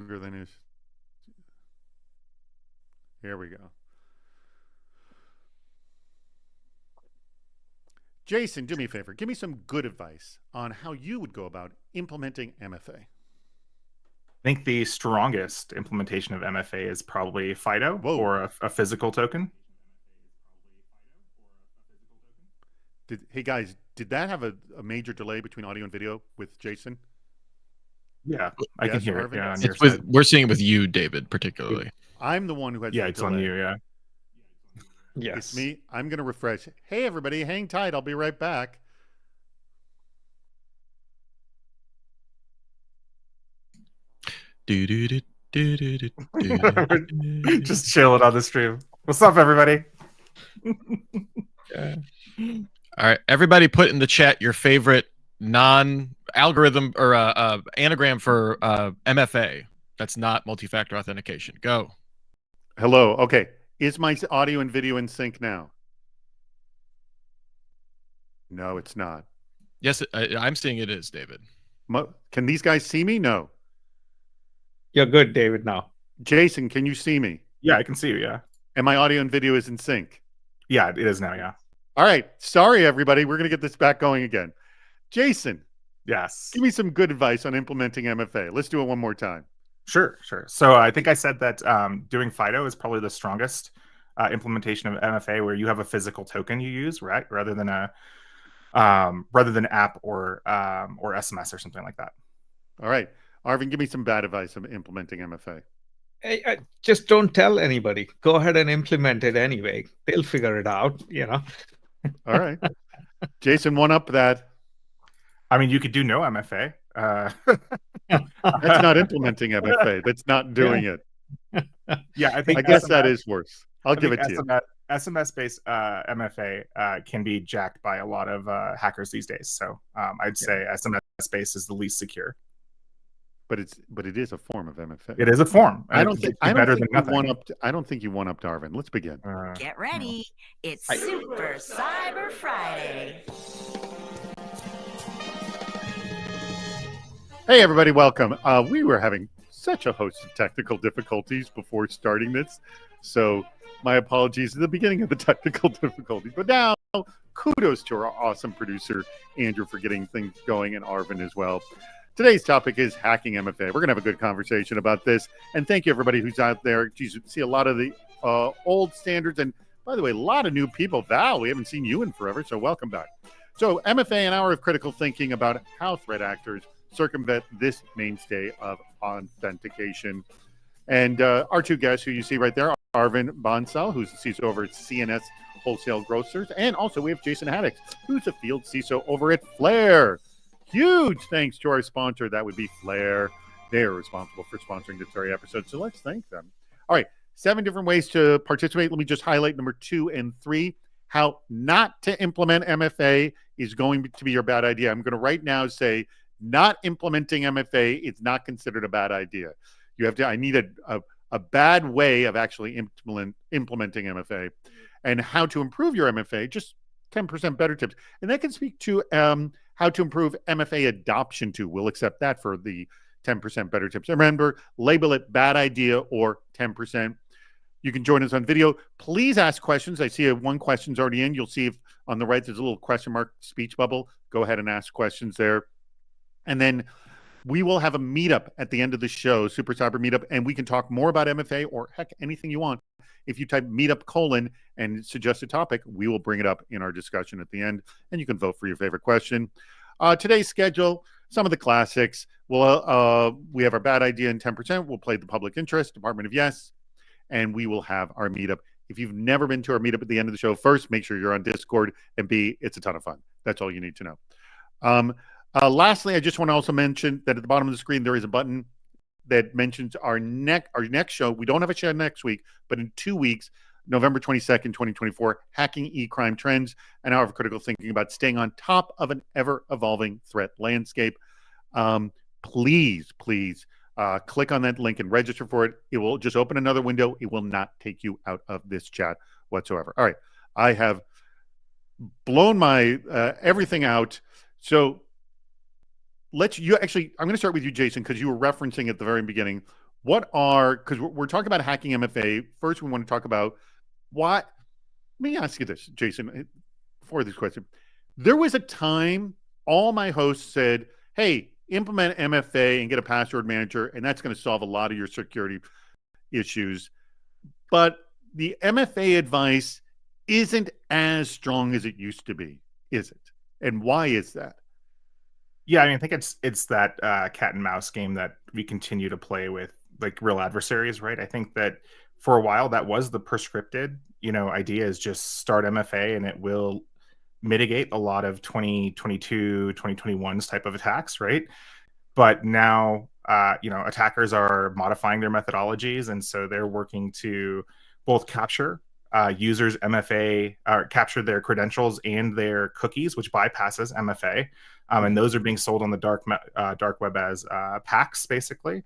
longer than his. Here we go. Jason, do me a favor. Give me some good advice on how you would go about implementing MFA. I think the strongest implementation of MFA is probably FIDO. Whoa. Or a physical token. Hey guys, did that have a major delay between audio and video with Jason? Yeah, I can hear it. Yeah, we're seeing it with you, David, particularly. I'm the one who has. Yeah, it's on you. Yeah. Yes, it's me. I'm going to refresh. Hey, everybody, hang tight. I'll be right back. Just chilling on the stream. What's up, everybody? Yeah. All right, everybody, put in the chat your favorite non-algorithm or anagram for MFA. That's not multi-factor authentication. Go. Hello. Okay. Is my audio and video in sync now? No, it's not. Yes, I'm seeing it is, David. Can these guys see me? No. You're good, David, now. Jason, can you see me? Yeah, I can see you, yeah. And my audio and video is in sync? Yeah, it is now, yeah. All right. Sorry, everybody. We're going to get this back going again. Jason. Yes. Give me some good advice on implementing MFA. Let's do it one more time. Sure. So I think I said that doing FIDO is probably the strongest implementation of MFA, where you have a physical token you use, right, rather than app or SMS or something like that. All right, Arvin, give me some bad advice on implementing MFA. Hey, just don't tell anybody. Go ahead and implement it anyway. They'll figure it out. All right, Jason, one up that. I mean, you could do no MFA. That's not implementing MFA. That's not doing it. Yeah, I guess that is worse. I'll give it to you. SMS-based MFA can be jacked by a lot of hackers these days. So I'd say SMS-based is the least secure. But it is a form of MFA. It is a form. I don't think you won up Darwin. Let's begin. Get ready. It's Super Cyber Friday. Hey, everybody, welcome. We were having such a host of technical difficulties before starting this, so my apologies at the beginning of the technical difficulties. But now, kudos to our awesome producer, Andrew, for getting things going, and Arvin as well. Today's topic is hacking MFA. We're going to have a good conversation about this, and thank you, everybody who's out there. Geez, you see a lot of the old standards, and by the way, a lot of new people. Val, we haven't seen you in forever, so welcome back. So MFA, an hour of critical thinking about how threat actors circumvent this mainstay of authentication. And our two guests who you see right there, Arvin Bonsal, who's the CISO over at CNS Wholesale Grocers, and also we have Jason Haddix, who's the field CISO over at Flare. Huge thanks to our sponsor. That would be Flare. They're responsible for sponsoring this very episode, so let's thank them. All right, 7 different ways to participate. Let me just highlight number 2 and 3. How not to implement MFA is going to be your bad idea. I'm going to right now say not implementing MFA is not considered a bad idea. I need a bad way of actually implementing MFA, and how to improve your MFA, just 10% better tips. And that can speak to how to improve MFA adoption too. We'll accept that for the 10% better tips. And remember, label it bad idea or 10%. You can join us on video. Please ask questions. I see one question's already in. You'll see if on the right there's a little question mark speech bubble. Go ahead and ask questions there. And then we will have a meetup at the end of the show, Super Cyber Meetup, and we can talk more about MFA or heck, anything you want. If you type meetup : and suggest a topic, we will bring it up in our discussion at the end, and you can vote for your favorite question. Today's schedule, some of the classics. We have our bad idea in 10%. We'll play the public interest, Department of Yes, and we will have our meetup. If you've never been to our meetup at the end of the show, first, make sure you're on Discord, and B, it's a ton of fun. That's all you need to know. Lastly, I just want to also mention that at the bottom of the screen, there is a button that mentions our next show. We don't have a show next week, but in 2 weeks, November 22nd, 2024, Hacking E-Crime Trends, an hour of critical thinking about staying on top of an ever-evolving threat landscape. Please click on that link and register for it. It will just open another window. It will not take you out of this chat whatsoever. All right. I have blown my everything out. So I'm going to start with you, Jason, because you were referencing at the very beginning because we're talking about hacking MFA. First, we want to talk about what. Let me ask you this, Jason, before this question. There was a time all my hosts said, hey, implement MFA and get a password manager, and that's going to solve a lot of your security issues. But the MFA advice isn't as strong as it used to be, is it? And why is that? Yeah, I mean, I think it's that cat and mouse game that we continue to play with like real adversaries, right? I think that for a while that was the prescripted, idea is just start MFA and it will mitigate a lot of 2022, 2021's type of attacks, right? But now, attackers are modifying their methodologies, and so they're working to both capture users' MFA, or capture their credentials and their cookies, which bypasses MFA, and those are being sold on the dark web as packs, basically.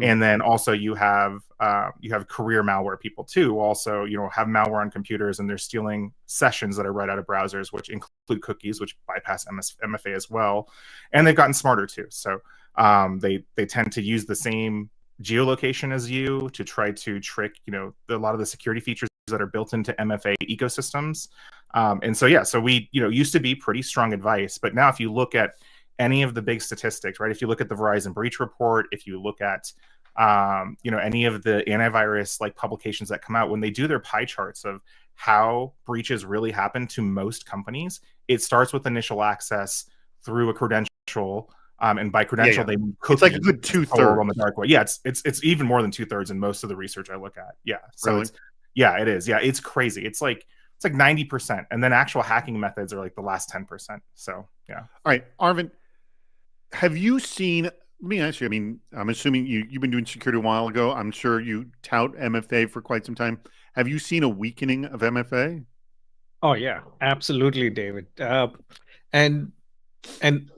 And then also you have career malware people too. Also, have malware on computers, and they're stealing sessions that are right out of browsers, which include cookies, which bypass MFA as well. And they've gotten smarter too. So they tend to use the same geolocation as you to try to trick, a lot of the security features that are built into MFA ecosystems. And so we, used to be pretty strong advice, but now if you look at any of the big statistics, right? If you look at the Verizon breach report, if you look at, any of the antivirus like publications that come out, when they do their pie charts of how breaches really happen to most companies, it starts with initial access through a credential. And by credential, they mean cookies. It's like a good 2/3 on the dark web. Yeah, it's even more than 2/3 in most of the research I look at. Yeah, so really? It is. Yeah, it's crazy. It's like 90%, and then actual hacking methods are like the last 10%. So yeah. All right, Arvind, have you seen? Let me ask you. I mean, I'm assuming you've been doing security a while ago. I'm sure you tout MFA for quite some time. Have you seen a weakening of MFA? Oh yeah, absolutely, David. And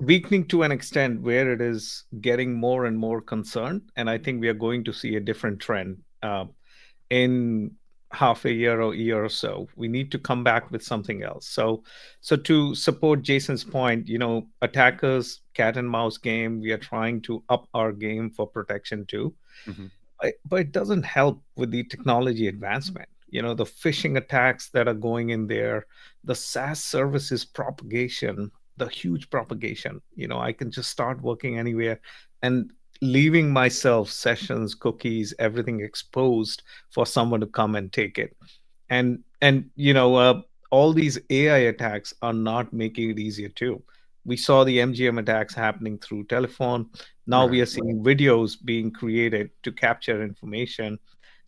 weakening to an extent where it is getting more and more concerned. And I think we are going to see a different trend in half a year or so. We need to come back with something else. So to support Jason's point, attackers, cat and mouse game, we are trying to up our game for protection too. Mm-hmm. But it doesn't help with the technology advancement. The phishing attacks that are going in there, the SaaS services propagation, the huge propagation. I can just start working anywhere and leaving myself sessions, cookies, everything exposed for someone to come and take it. And all these AI attacks are not making it easier too. We saw the MGM attacks happening through telephone. Now we are seeing videos being created to capture information.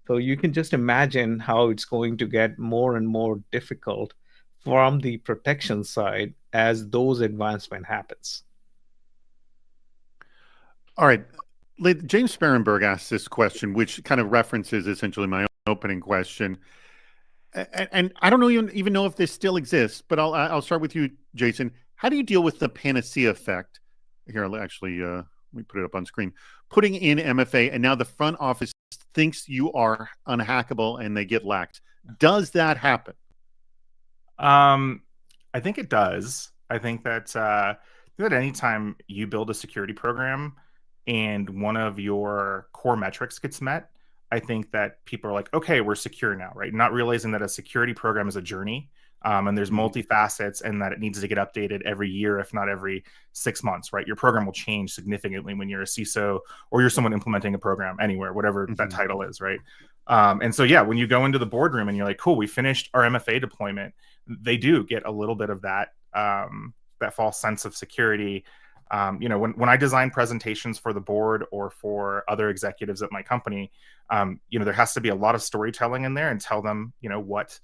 So you can just imagine how it's going to get more and more difficult from the protection side as those advancement happens. All right. James Sparenberg asked this question, which kind of references essentially my opening question. And I don't even know if this still exists, but I'll start with you, Jason. How do you deal with the panacea effect? Here, I'll actually, let me put it up on screen. Putting in MFA, and now the front office thinks you are unhackable and they get lacked. Does that happen? I think it does. I think that anytime you build a security program and one of your core metrics gets met, I think that people are like, okay, we're secure now, right? Not realizing that a security program is a journey, and there's multi-facets, and that it needs to get updated every year, if not every 6 months, right? Your program will change significantly when you're a CISO or you're someone implementing a program anywhere, whatever that title is, right? And so, when you go into the boardroom and you're like, cool, we finished our MFA deployment, they do get a little bit of that false sense of security. When I design presentations for the board or for other executives at my company, there has to be a lot of storytelling in there and tell them, what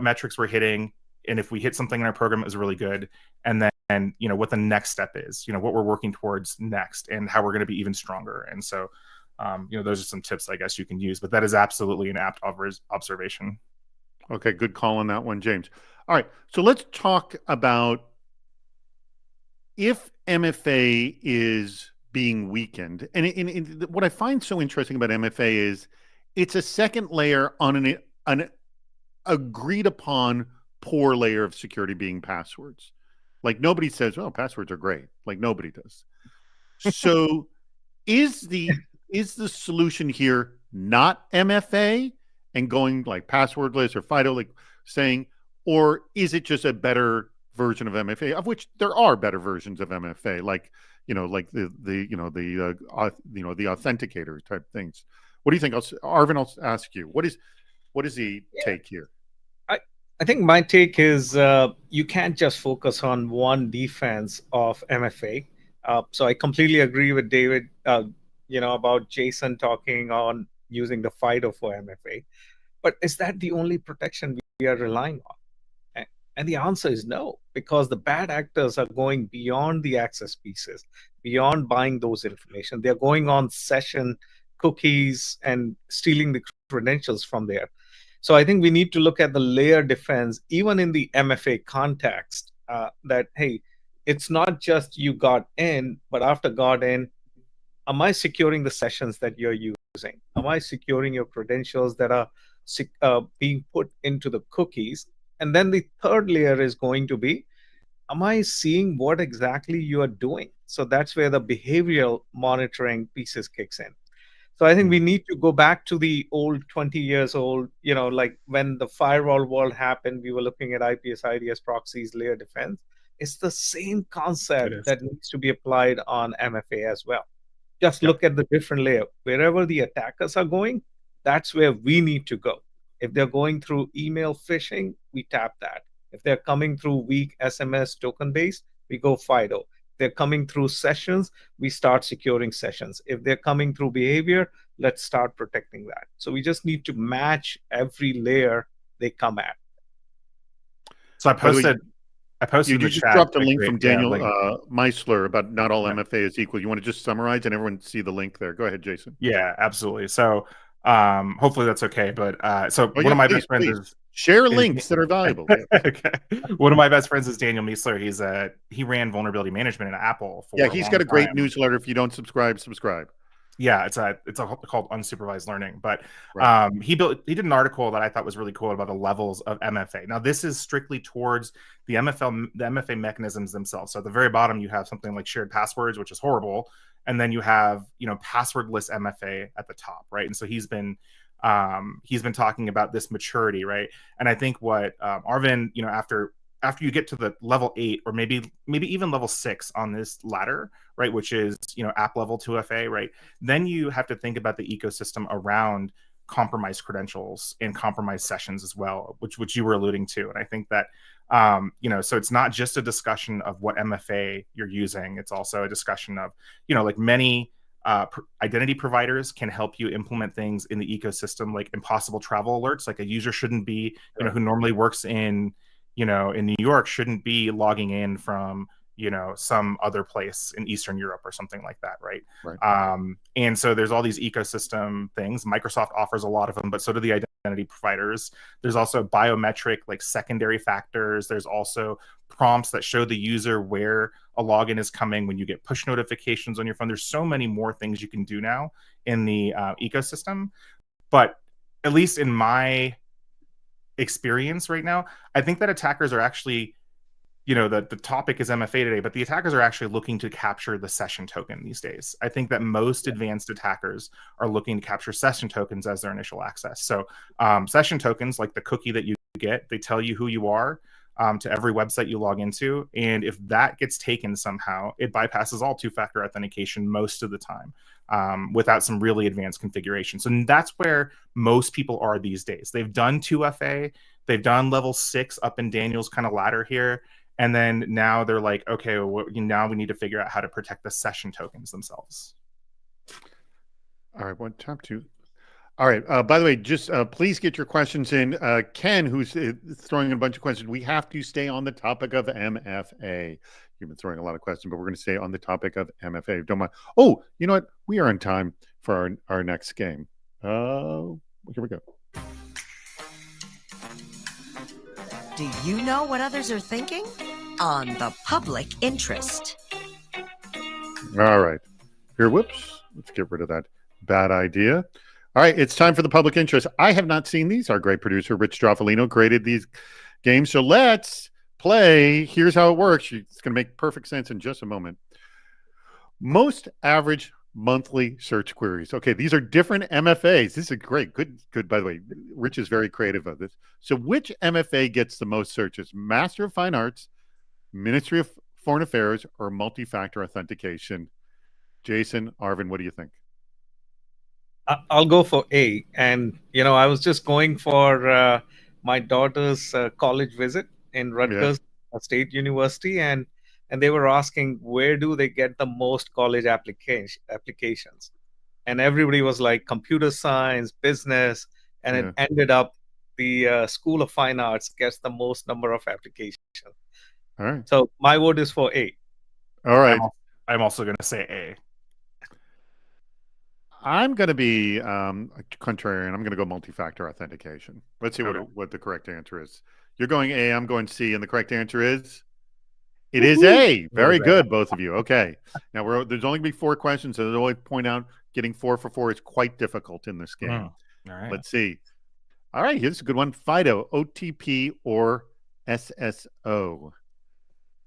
metrics we're hitting. And if we hit something in our program, it was really good. And then, what the next step is, what we're working towards next and how we're going to be even stronger. And so, those are some tips I guess you can use, but that is absolutely an apt observation. Okay, good call on that one, James. All right, so let's talk about if MFA is being weakened. And what I find so interesting about MFA is it's a second layer on an agreed upon poor layer of security being passwords. Like nobody says, oh, passwords are great. Like nobody does. So is the is the solution here not MFA and going like passwordless or FIDO, like saying, or is it just a better version of MFA, of which there are better versions of MFA, like like the authenticator type things. What do you think? Arvin, I'll ask you. What is the take here? I think my take is you can't just focus on one defense of MFA. So I completely agree with David, about Jason talking on using the FIDO for MFA. But is that the only protection we are relying on? And the answer is no, because the bad actors are going beyond the access pieces, beyond buying those information. They're going on session cookies and stealing the credentials from there. So I think we need to look at the layer defense, even in the MFA context, that, hey, it's not just you got in, but after got in, am I securing the sessions that you're using? Am I securing your credentials that are being put into the cookies? And then the third layer is going to be, am I seeing what exactly you are doing? So that's where the behavioral monitoring pieces kicks in. So I think we need to go back to the old 20 years old, like when the firewall world happened, we were looking at IPS, IDS proxies, layer defense. It's the same concept that needs to be applied on MFA as well. Just look at the different layer. Wherever the attackers are going, that's where we need to go. If they're going through email phishing, we tap that. If they're coming through weak SMS token based, we go FIDO. If they're coming through sessions, we start securing sessions. If they're coming through behavior, let's start protecting that. So we just need to match every layer they come at. So I posted you in the just chat, dropped a link from Daniel link. Meisler about not all MFA is equal. You want to just summarize and everyone see the link there? Go ahead, Jason. Yeah, absolutely. So hopefully that's okay. But one of my best friends is share links that are valuable. Okay. One of my best friends is Daniel Meisler. He ran vulnerability management at Apple for he's got a great newsletter. If you don't subscribe. Yeah, it's called unsupervised learning. But right. He did an article that I thought was really cool about the levels of MFA. Now this is strictly towards the MFA mechanisms themselves. So at the very bottom you have something like shared passwords, which is horrible, and then you have passwordless MFA at the top, right? And so he's been talking about this maturity, right? And I think what Arvin, after you get to the level 8 or maybe even level 6 on this ladder, right, which is app level 2FA, right, then you have to think about the ecosystem around compromised credentials and compromised sessions as well, which you were alluding to. And I think that so it's not just a discussion of what MFA you're using, it's also a discussion of like many identity providers can help you implement things in the ecosystem, like impossible travel alerts. Like a user shouldn't be who normally works in in New York shouldn't be logging in from, some other place in Eastern Europe or something like that, right? And so there's all these ecosystem things. Microsoft offers a lot of them, but so do the identity providers. There's also biometric, like secondary factors. There's also prompts that show the user where a login is coming when you get push notifications on your phone. There's so many more things you can do now in the ecosystem. But at least in my experience right now, I think that attackers are actually, the topic is MFA today, but the attackers are actually looking to capture the session token these days. I think that most advanced attackers are looking to capture session tokens as their initial access. So session tokens, like the cookie that you get, they tell you who you are to every website you log into. And if that gets taken somehow, it bypasses all two-factor authentication most of the time without some really advanced configuration. So that's where most people are these days. They've done 2FA, they've done level 6 up in Daniel's kind of ladder here. And then now they're like, okay, well, now we need to figure out how to protect the session tokens themselves. All right, top 2. All right. By the way, just please get your questions in. Ken, who's throwing in a bunch of questions, we have to stay on the topic of MFA. You've been throwing a lot of questions, but we're going to stay on the topic of MFA. Don't mind. Oh, you know what? We are on time for our next game. Here we go. Do you know what others are thinking? On the public interest. All right. Here, whoops. Let's get rid of that bad idea. All right, it's time for the public interest. I have not seen these. Our great producer, Rich Stroffolino, created these games. So let's play. Here's how it works. It's going to make perfect sense in just a moment. Most average monthly search queries. Okay, these are different MFAs. This is great. Good. By the way, Rich is very creative of this. So, which MFA gets the most searches? Master of Fine Arts, Ministry of Foreign Affairs, or multi-factor authentication? Jason, Arvin, what do you think? I'll go for A. And, I was just going for my daughter's college visit in Rutgers State University, and they were asking where do they get the most college applications, and everybody was like computer science, business, and it ended up the School of Fine Arts gets the most number of applications. All right. So my vote is for A. All right. I'm also going to say A. I'm going to be contrarian. I'm going to go multi-factor authentication. Let's see what the correct answer is. You're going A, I'm going C, and the correct answer is? It is A. Very good, both of you. Okay. Now, there's only going to be 4 questions, so I always point out getting 4 for 4 is quite difficult in this game. All right. Let's see. All right, here's a good one. FIDO, OTP, or SSO?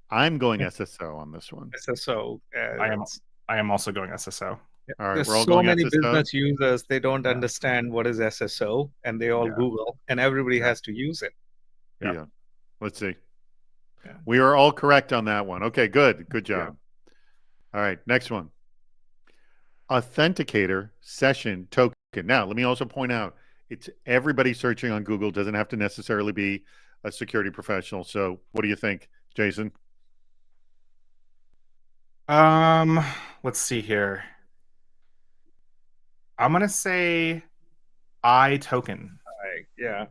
I'm going SSO on this one. SSO. I am also going SSO. All right, There's we're all so going many SSO. business users, they don't understand what is SSO, and they all Google, and everybody has to use it. Yeah. Let's see. Yeah. We are all correct on that one. Okay, good. Good job. All right, next one. Authenticator session token. Now, let me also point out, it's everybody searching on Google. Doesn't have to necessarily be a security professional. So what do you think, Jason? Let's see here. I'm going to say I token. Yeah.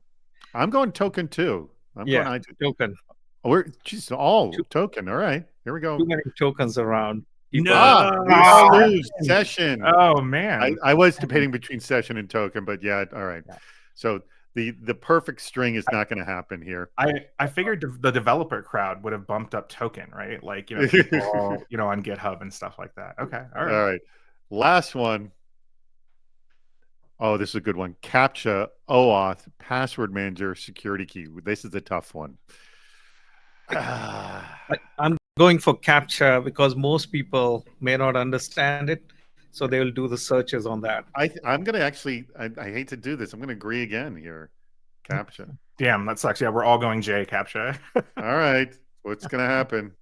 I'm going token too. I'm going I token. Oh, we're just all token. All right. Here we go. Too many tokens around. We all lose session. Oh man. I was debating between session and token, but all right. Yeah. So the perfect string is not going to happen here. I figured the developer crowd would have bumped up token, right? Like, people on GitHub and stuff like that. Okay. All right. Last one. Oh, this is a good one. CAPTCHA, OAuth, password manager, security key. This is a tough one. I'm going for CAPTCHA because most people may not understand it, so they will do the searches on that. I'm going to actually, I hate to do this. I'm going to agree again here. CAPTCHA. Damn, that sucks. Yeah, we're all going J, CAPTCHA. All right. What's going to happen?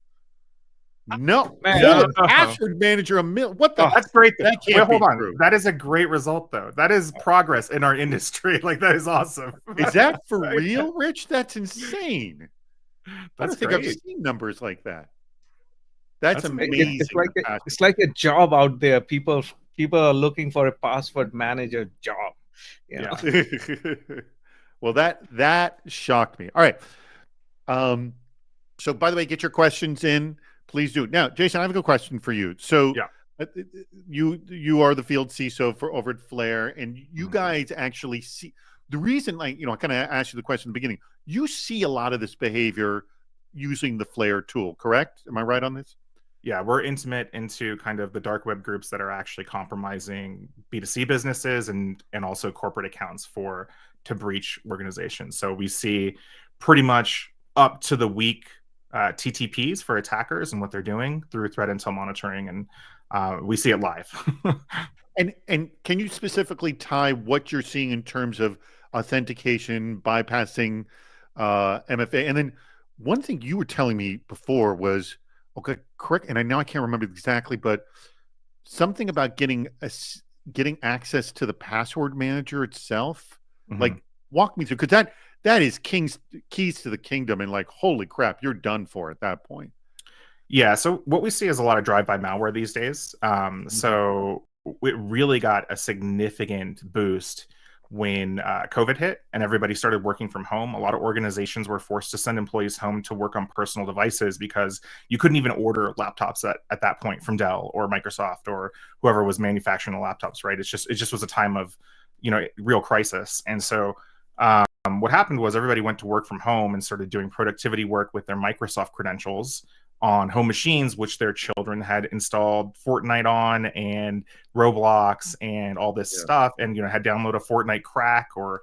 No, password manager what the? That's great. That can't hold on. True. That is a great result, though. That is progress in our industry. Like, that is awesome. Is that for real, Rich? That's insane. I don't think I've seen numbers like that. That's amazing. It's like a job out there. People are looking for a password manager job. Yeah. Well, that shocked me. All right. So, by the way, get your questions in. Please do. Now, Jason, I have a good question for you. So you are the field CISO over at Flare, and you guys actually see the reason, I kind of asked you the question in the beginning. You see a lot of this behavior using the Flare tool, correct? Am I right on this? Yeah, we're intimate into kind of the dark web groups that are actually compromising B2C businesses and also corporate accounts to breach organizations. So we see pretty much up to the week TTPs for attackers and what they're doing through threat intel monitoring, and we see it live. And can you specifically tie what you're seeing in terms of authentication, bypassing MFA? And then one thing you were telling me before was, okay, correct, and I can't remember exactly, but something about getting access to the password manager itself. Mm-hmm. Like, walk me through, because that is keys to the kingdom, and like, holy crap, you're done for at that point. Yeah. So what we see is a lot of drive-by malware these days. So it really got a significant boost when COVID hit and everybody started working from home. A lot of organizations were forced to send employees home to work on personal devices because you couldn't even order laptops at that point from Dell or Microsoft or whoever was manufacturing the laptops, right? It just was a time of, real crisis. And so what happened was everybody went to work from home and started doing productivity work with their Microsoft credentials on home machines, which their children had installed Fortnite on and Roblox and all this stuff, and had downloaded a Fortnite crack or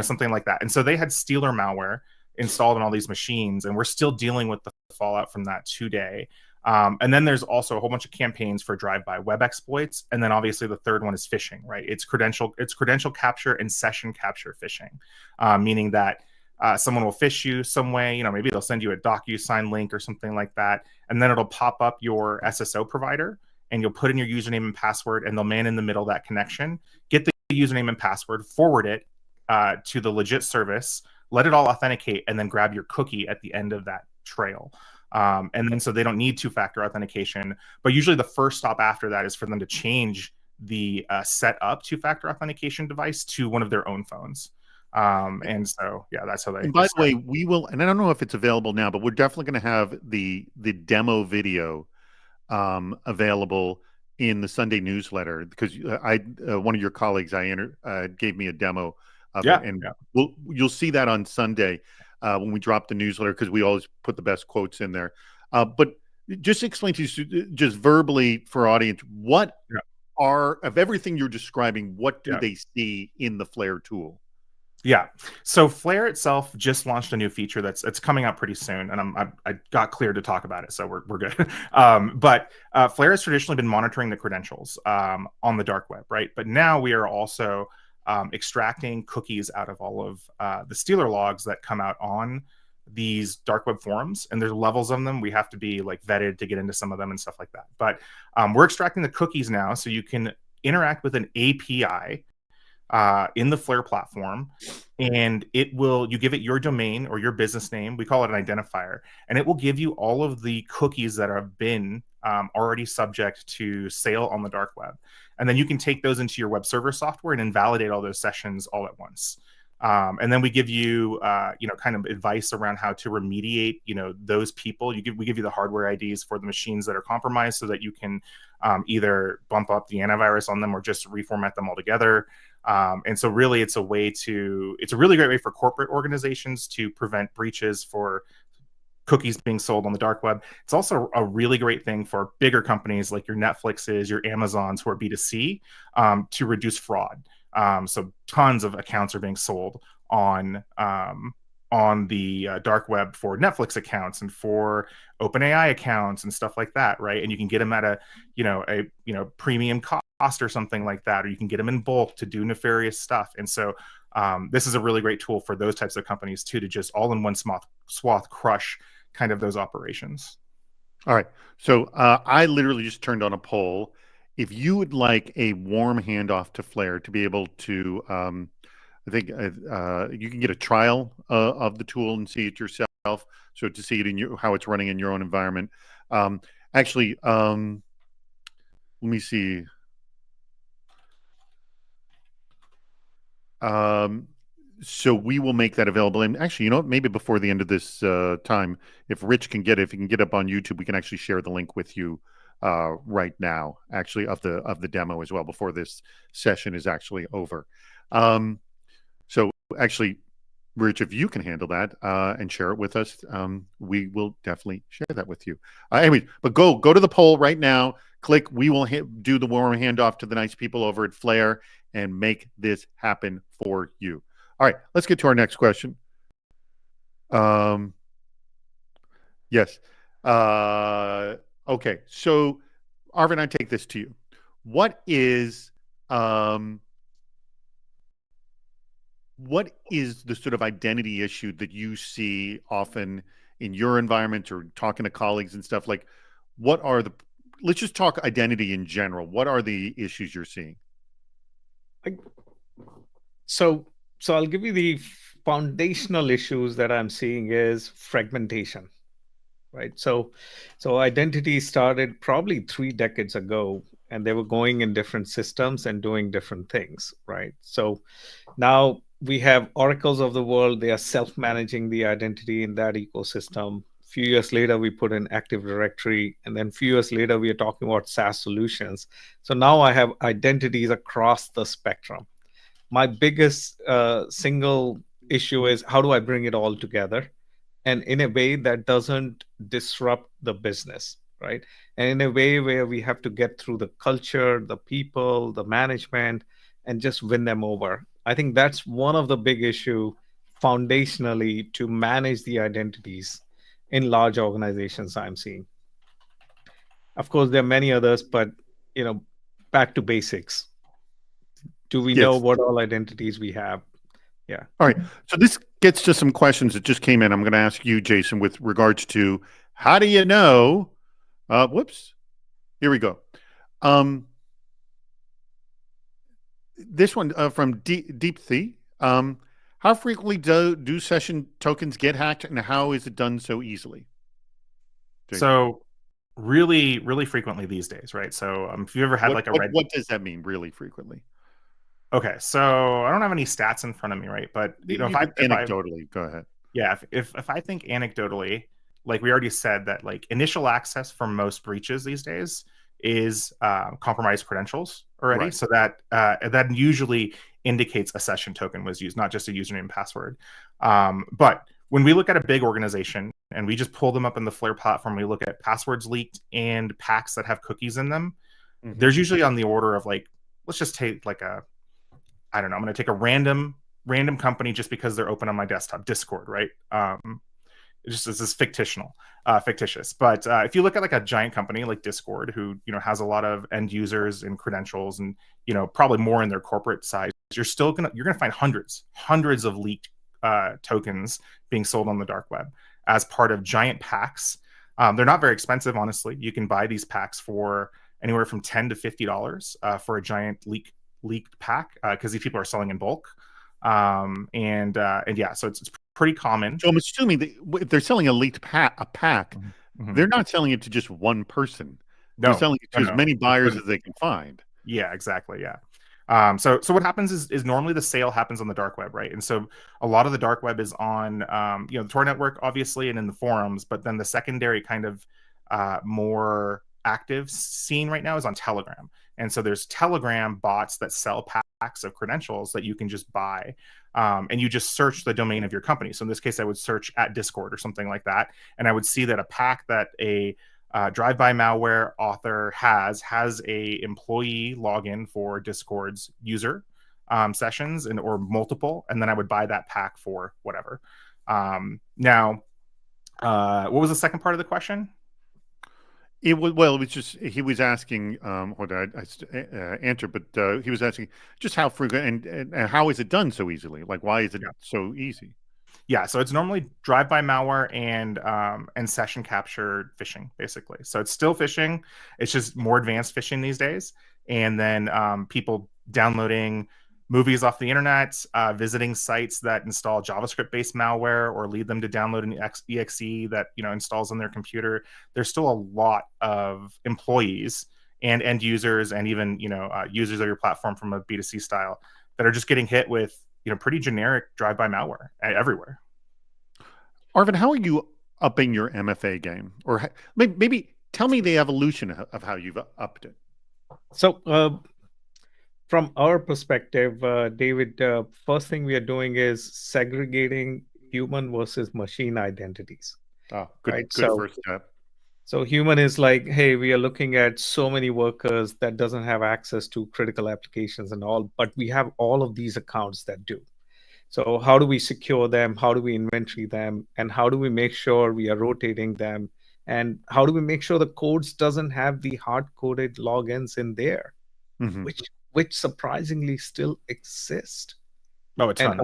something like that. And so they had Stealer malware installed on all these machines, and we're still dealing with the fallout from that today. And then there's also a whole bunch of campaigns for drive-by web exploits, and then obviously the third one is phishing, right? It's credential capture and session capture phishing, meaning that someone will phish you some way. You know, maybe they'll send you a DocuSign link or something like that, and then it'll pop up your SSO provider, and you'll put in your username and password, and they'll man in the middle that connection, get the username and password, forward it to the legit service, let it all authenticate, and then grab your cookie at the end of that trail. And then so they don't need two-factor authentication, but usually the first stop after that is for them to change the set up two-factor authentication device to one of their own phones. And so, yeah, that's how they. And by the way, we will, and I don't know if it's available now, but we're definitely going to have the demo video available in the Sunday newsletter, because one of your colleagues gave me a demo of it, and you'll see that on Sunday when we drop the newsletter, because we always put the best quotes in there. But just explain to you, just verbally for audience, what are, of everything you're describing, what do they see in the Flare tool? Yeah. So Flare itself just launched a new feature it's coming out pretty soon, and I got cleared to talk about it, so we're good. But Flare has traditionally been monitoring the credentials on the dark web, right? But now we are also extracting cookies out of all of the Stealer logs that come out on these dark web forums, and there's levels of them. We have to be like vetted to get into some of them and stuff like that. But we're extracting the cookies now, so you can interact with an API in the Flare platform, and you give it your domain or your business name. We call it an identifier, and it will give you all of the cookies that have been already subject to sale on the dark web. And then you can take those into your web server software and invalidate all those sessions all at once. And then we give you, kind of advice around how to remediate, those people. We give you the hardware IDs for the machines that are compromised, so that you can either bump up the antivirus on them or just reformat them altogether. And so really it's a really great way for corporate organizations to prevent breaches for cookies being sold on the dark web. It's also a really great thing for bigger companies like your Netflixes, your Amazons, who are B2C, to reduce fraud. So tons of accounts are being sold on the dark web for Netflix accounts and for OpenAI accounts and stuff like that, right? And you can get them at a premium cost or something like that, or you can get them in bulk to do nefarious stuff. And so this is a really great tool for those types of companies too, to just all in one swath crush kind of those operations. All right. So I literally just turned on a poll. If you would like a warm handoff to Flare to be able to, I think you can get a trial of the tool and see it yourself. So to see it how it's running in your own environment. Actually, let me see. So we will make that available. And actually, maybe before the end of this time, if Rich can if he can get up on YouTube, we can actually share the link with you right now, actually, of the demo as well, before this session is actually over. So actually, Rich, if you can handle that and share it with us, we will definitely share that with you. Anyway, but go to the poll right now. Click. We will do the warm handoff to the nice people over at Flare and make this happen for you. All right, let's get to our next question. Yes. Okay, so Arvind, I take this to you. What is the sort of identity issue that you see often in your environment or talking to colleagues and stuff? Like, let's just talk identity in general. What are the issues you're seeing? So I'll give you the foundational issues that I'm seeing is fragmentation, right? So identity started probably 3 decades ago, and they were going in different systems and doing different things, right? So now we have Oracles of the world. They are self-managing the identity in that ecosystem. A few years later, we put in Active Directory, and then a few years later, we are talking about SaaS solutions. So now I have identities across the spectrum. My biggest single issue is, how do I bring it all together and in a way that doesn't disrupt the business, right? And in a way where we have to get through the culture, the people, the management, and just win them over. I think that's one of the big issue foundationally to manage the identities in large organizations I'm seeing. Of course, there are many others, but back to basics. Do we know Yes. what all identities we have? Yeah. All right. So this gets to some questions that just came in. I'm going to ask you, Jason, with regards to how do you know? Whoops. Here we go. This one from Deep Thea. How frequently do session tokens get hacked, and how is it done so easily? Jason. So really, really frequently these days, right? So if you ever had what does that mean, really frequently? Okay, so I don't have any stats in front of me, right? But anecdotally, go ahead. Yeah, if I think anecdotally, like we already said that like initial access for most breaches these days is compromised credentials already. Right. So that usually indicates a session token was used, not just a username and password. But when we look at a big organization and we just pull them up in the Flare platform, we look at passwords leaked and packs that have cookies in them. Mm-hmm. There's usually on the order of like, let's just take like I don't know, I'm going to take a random company just because they're open on my desktop, Discord, right? This is fictitious. But if you look at like a giant company like Discord, who has a lot of end users and credentials, and probably more in their corporate size, you're gonna find hundreds of leaked tokens being sold on the dark web as part of giant packs. They're not very expensive, honestly. You can buy these packs for anywhere from $10 to $50 for a giant leaked pack because these people are selling in bulk. And yeah, so it's pretty common. So I'm assuming that if they're selling a leaked pack, mm-hmm. they're not selling it to just one person. They're selling it to as many buyers as they can find. Yeah, exactly. Yeah. So what happens is normally the sale happens on the dark web, right? And so a lot of the dark web is on the Tor network, obviously, and in the forums. But then the secondary kind of more active scene right now is on Telegram. And so there's Telegram bots that sell packs of credentials that you can just buy. And you just search the domain of your company. So in this case, I would search at Discord or something like that. And I would see that a pack that a drive-by malware author has a employee login for Discord's user sessions or multiple. And then I would buy that pack for whatever. Now, what was the second part of the question? It was just he was asking what I answered, but he was asking just how frequent and how is it done so easily? Like, why is it so easy? Yeah, so it's normally drive-by malware and session capture phishing, basically. So it's still phishing. It's just more advanced phishing these days. And then people downloading movies off the internet, visiting sites that install JavaScript-based malware or lead them to download an exe that installs on their computer. There's still a lot of employees and end users and even users of your platform from a B2C style that are just getting hit with pretty generic drive-by malware everywhere. Arvin, how are you upping your MFA game? Or maybe tell me the evolution of how you've upped it. So from our perspective, David, first thing we are doing is segregating human versus machine identities. Oh, good, right? Good first step. So human is like, hey, we are looking at so many workers that doesn't have access to critical applications and all, but we have all of these accounts that do. So how do we secure them? How do we inventory them? And how do we make sure we are rotating them? And how do we make sure the codes doesn't have the hard-coded logins in there, mm-hmm. which surprisingly still exist? Oh, it's and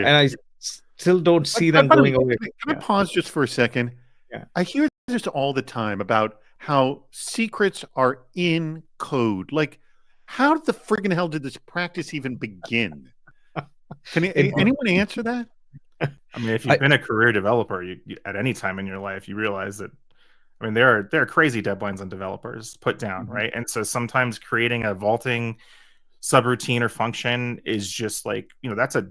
I still don't see them going away. Can I pause just for a second? Yeah. I hear this all the time about how secrets are in code. Like, how the friggin' hell did this practice even begin? Can anyone answer that? I mean, if you've been a career developer, you at any time in your life, you realize that. I mean, there are crazy deadlines on developers put down, mm-hmm. right? And so sometimes creating a vaulting subroutine or function is just like that's a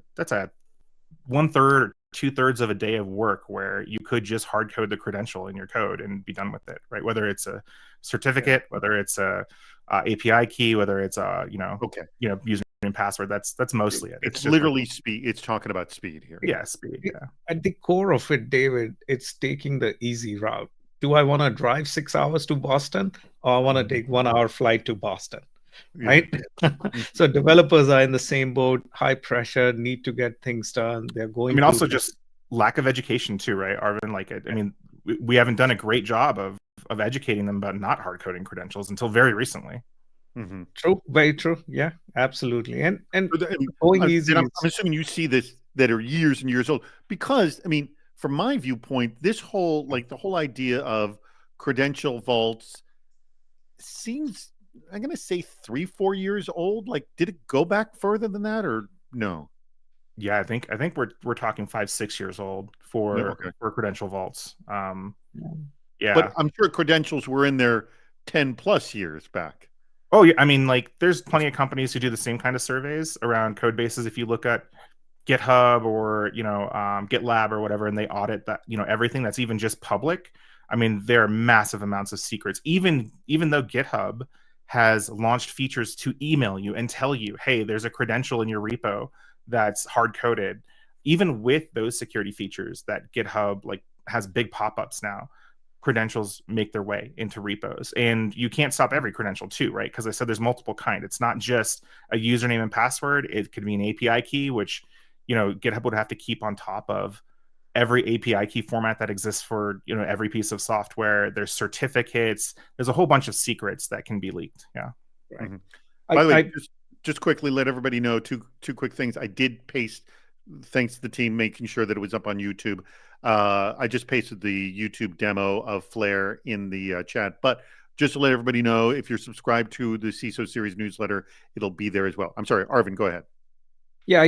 1/3 or 2/3 of a day of work where you could just hard code the credential in your code and be done with it, right? Whether it's a certificate, whether it's a API key, whether it's a username and password. That's mostly it. It's literally speed. It's talking about speed here. Yeah, speed. Yeah. At the core of it, David, it's taking the easy route. Do I want to drive 6 hours to Boston, or I want to take 1 hour flight to Boston? Yeah. Right? So developers are in the same boat, high pressure, need to get things done. They're going. I mean, also just lack of education too, right, Arvin? Like, I mean, we haven't done a great job of of educating them about not hard coding credentials until very recently. Mm-hmm. True, very true. Yeah, absolutely. And going easy. I'm assuming you see this that are years and years old, because I mean, from my viewpoint, this whole the whole idea of credential vaults seems, I'm going to say 3-4 years old. Like, did it go back further than that, or no? Yeah, I think we're talking 5-6 years old for credential vaults. Yeah, but I'm sure credentials were in there 10+ years back. Oh yeah, I mean, like, there's plenty of companies who do the same kind of surveys around code bases. If you look at GitHub or GitLab or whatever, and they audit that, everything that's even just public. I mean, there are massive amounts of secrets. Even though GitHub has launched features to email you and tell you, hey, there's a credential in your repo that's hard coded. Even with those security features that GitHub has big pop-ups now, credentials make their way into repos, and you can't stop every credential too, right? Because I said there's multiple kind. It's not just a username and password. It could be an API key, which GitHub would have to keep on top of every API key format that exists for every piece of software. There's certificates. There's a whole bunch of secrets that can be leaked. Yeah. Right. By the way, just quickly let everybody know two quick things. I did paste, thanks to the team making sure that it was up on YouTube. I just pasted the YouTube demo of Flare in the chat, but just to let everybody know, if you're subscribed to the CISO series newsletter, it'll be there as well. I'm sorry, Arvind, go ahead. Yeah,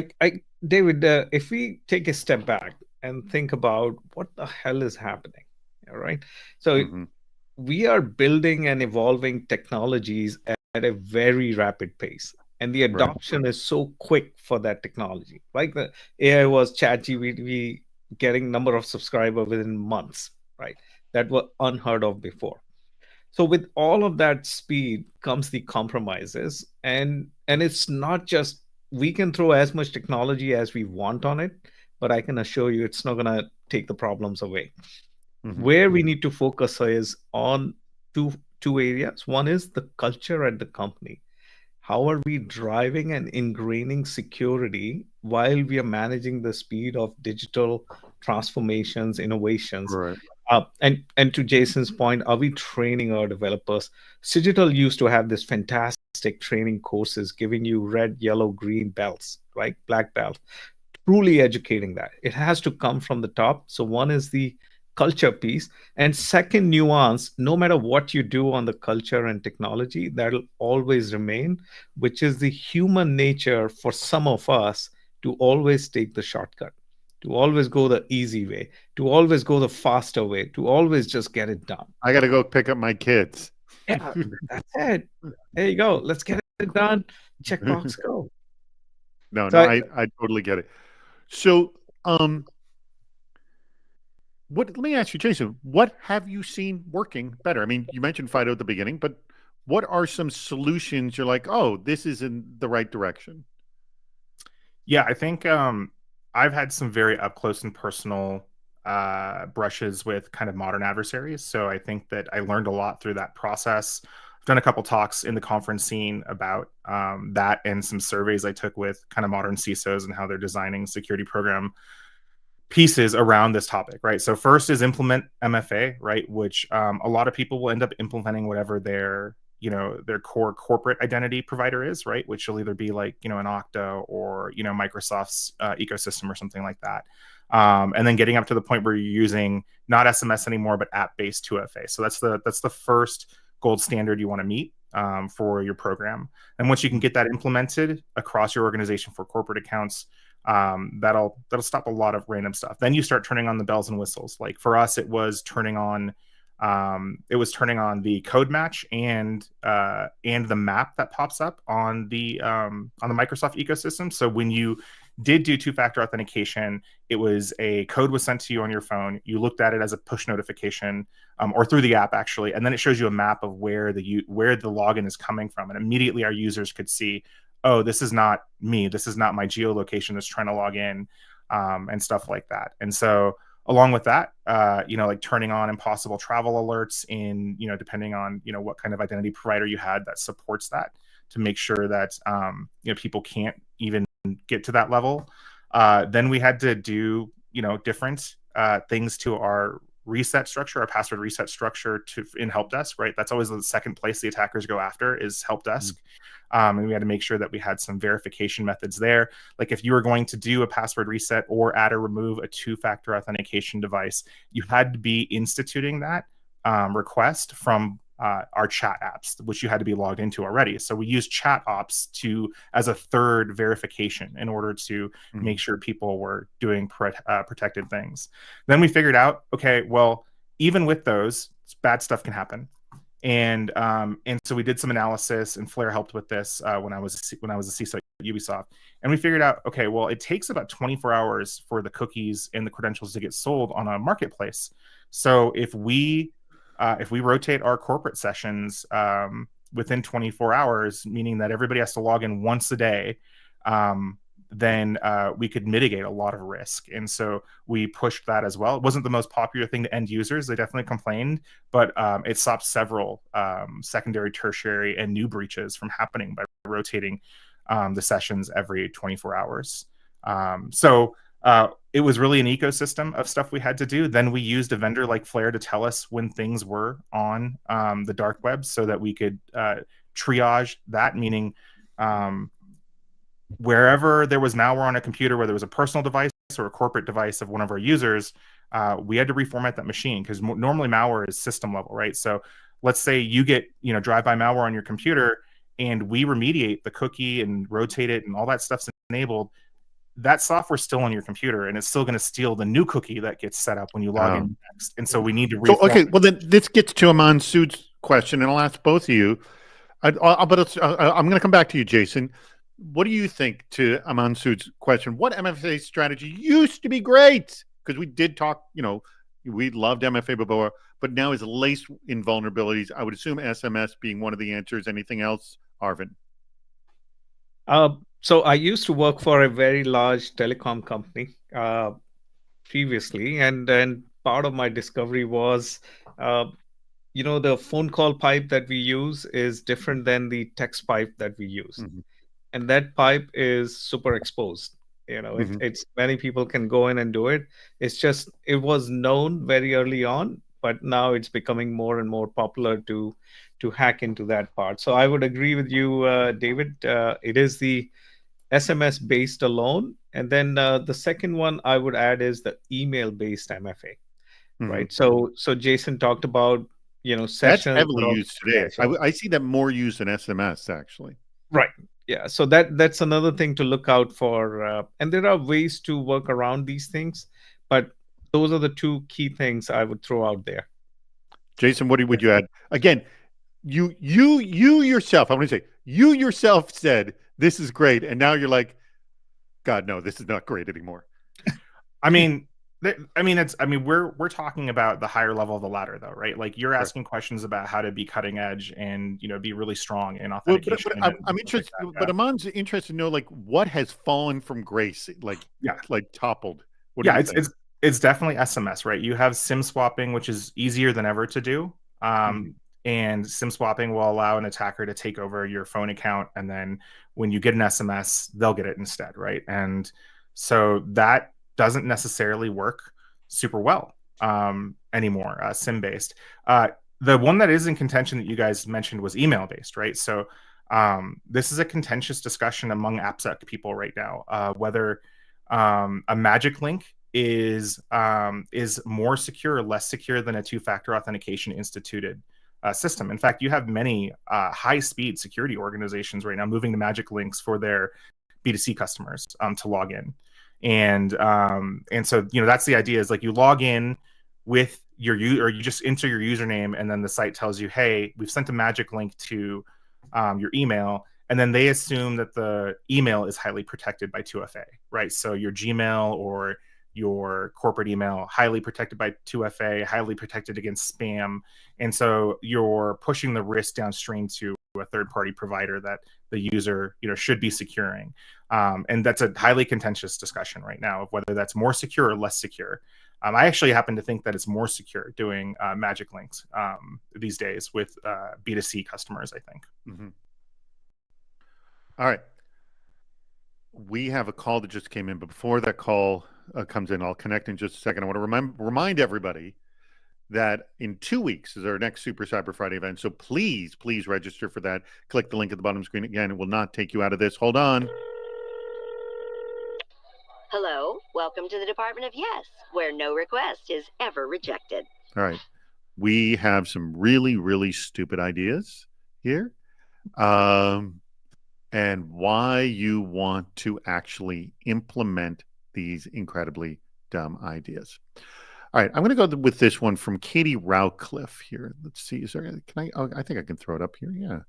David, if we take a step back and think about what the hell is happening, all right? So we are building and evolving technologies at a very rapid pace, and the adoption is so quick for that technology. Like the AI was ChatGPT getting number of subscribers within months, right? That were unheard of before. So with all of that speed comes the compromises, and it's not just we can throw as much technology as we want on it, but I can assure you it's not going to take the problems away. Where we need to focus is on two areas. One is the culture at the company. How are we driving and ingraining security while we are managing the speed of digital transformations, innovations? Right. And to Jason's point, are we training our developers? Cigital used to have this fantastic training courses giving you red, yellow, green belts, right? Black belt, truly educating that. It has to come from the top. So one is the culture piece. And second nuance, no matter what you do on the culture and technology, that'll always remain, which is the human nature for some of us to always take the shortcut, to always go the easy way, to always go the faster way, to always just get it done. I got to go pick up my kids. Yeah, that's it. There you go. Let's get it done. Checkbox, go. No, I totally get it. So, let me ask you, Jason, what have you seen working better? I mean, you mentioned FIDO at the beginning, but what are some solutions you're like, oh, this is in the right direction? Yeah, I think I've had some very up close and personal brushes with kind of modern adversaries. So I think that I learned a lot through that process. I've done a couple talks in the conference scene about that, and some surveys I took with kind of modern CISOs and how they're designing security program pieces around this topic, right? So first is implement MFA, right? Which a lot of people will end up implementing whatever their core corporate identity provider is, right? Which will either be like, an Okta or, Microsoft's ecosystem or something like that. And then getting up to the point where you're using not SMS anymore, but app-based 2FA. So that's the first gold standard you want to meet for your program. And once you can get that implemented across your organization for corporate accounts, that'll stop a lot of random stuff. Then you start turning on the bells and whistles. Like for us, it was turning on the code match and the map that pops up on the Microsoft ecosystem. So when you did do two-factor authentication, it was a code was sent to you on your phone. You looked at it as a push notification, or through the app actually, and then it shows you a map of where the login is coming from, and immediately our users could see, oh, this is not me. This is not my geolocation that's trying to log in, and stuff like that. And so along with that, like turning on impossible travel alerts in, depending on, what kind of identity provider you had that supports that, to make sure that, people can't even get to that level. Then we had to do, different things to our reset structure, our password reset structure in help desk, right? That's always the second place the attackers go after is help desk. And we had to make sure that we had some verification methods there. Like if you were going to do a password reset or add or remove a two-factor authentication device, you had to be instituting that request from our chat apps, which you had to be logged into already. So we use chat ops as a third verification in order to make sure people were doing protected things. Then we figured out, okay, well, even with those, bad stuff can happen. And so we did some analysis, and Flare helped with this when I was a CISO at Ubisoft. And we figured out, okay, well, it takes about 24 hours for the cookies and the credentials to get sold on a marketplace. So if we rotate our corporate sessions within 24 hours, meaning that everybody has to log in once a day, then we could mitigate a lot of risk. And so we pushed that as well. It wasn't the most popular thing to end users. They definitely complained, but it stopped several secondary, tertiary, and new breaches from happening by rotating the sessions every 24 hours. It was really an ecosystem of stuff we had to do. Then we used a vendor like Flare to tell us when things were on the dark web so that we could triage that, meaning wherever there was malware on a computer, whether it was a personal device or a corporate device of one of our users, we had to reformat that machine because normally malware is system level, right? So let's say you get drive-by malware on your computer and we remediate the cookie and rotate it and all that stuff's enabled. That software's still on your computer and it's still going to steal the new cookie that gets set up when you log in next. And so we need to reformat. Okay, well then this gets to Aman Sood's question, and I'll ask both of you. I'm going to come back to you, Jason. What do you think to Aman Sood's question? What MFA strategy used to be great? Because we did talk, we loved MFA before, but now is laced in vulnerabilities. I would assume SMS being one of the answers. Anything else, Arvind? So I used to work for a very large telecom company previously, and then part of my discovery was, the phone call pipe that we use is different than the text pipe that we use. And that pipe is super exposed. It's many people can go in and do it. It's just, it was known very early on, but now it's becoming more and more popular to hack into that part. So I would agree with you, David. It is the SMS based alone. And then the second one I would add is the email based MFA, right? So Jason talked about, sessions. That's heavily used today. I see that more used than SMS actually. Right. Yeah, so that's another thing to look out for. And there are ways to work around these things, but those are the two key things I would throw out there. Jason, what would you add? Again, you yourself, I'm going to say, you yourself said this is great, and now you're like, God, no, this is not great anymore. We're talking about the higher level of the ladder, though, right? Like you're asking questions about how to be cutting edge and be really strong in authentication. But I'm interested. But Aman's interested to know like what has fallen from grace, like toppled. It's definitely SMS, right? You have SIM swapping, which is easier than ever to do. And SIM swapping will allow an attacker to take over your phone account, and then when you get an SMS, they'll get it instead, right? And so that doesn't necessarily work super well anymore, SIM-based. The one that is in contention that you guys mentioned was email-based, right? So this is a contentious discussion among AppSec people right now, whether a magic link is more secure or less secure than a two-factor authentication instituted system. In fact, you have many high-speed security organizations right now moving to magic links for their B2C customers to log in. And so that's the idea, is like you log in with or you just enter your username, and then the site tells you, hey, we've sent a magic link to your email, and then they assume that the email is highly protected by 2FA, right? So your Gmail or your corporate email, highly protected by 2FA, highly protected against spam. And so you're pushing the risk downstream to a third-party provider that the user should be securing. And that's a highly contentious discussion right now of whether that's more secure or less secure. I actually happen to think that it's more secure doing magic links these days with B2C customers, I think. All right. We have a call that just came in, but before that call comes in, I'll connect in just a second. I want to remind everybody that in 2 weeks is our next Super Cyber Friday event. So please, please register for that. Click the link at the bottom of the screen. Again, it will not take you out of this. Hold on. Hello, welcome to the Department of Yes, where no request is ever rejected. All right. We have some really, really stupid ideas here. And why you want to actually implement these incredibly dumb ideas. All right, I'm going to go with this one from Katie Rowcliffe here. Let's see. Is there? Can I? Oh, I think I can throw it up here. Yeah.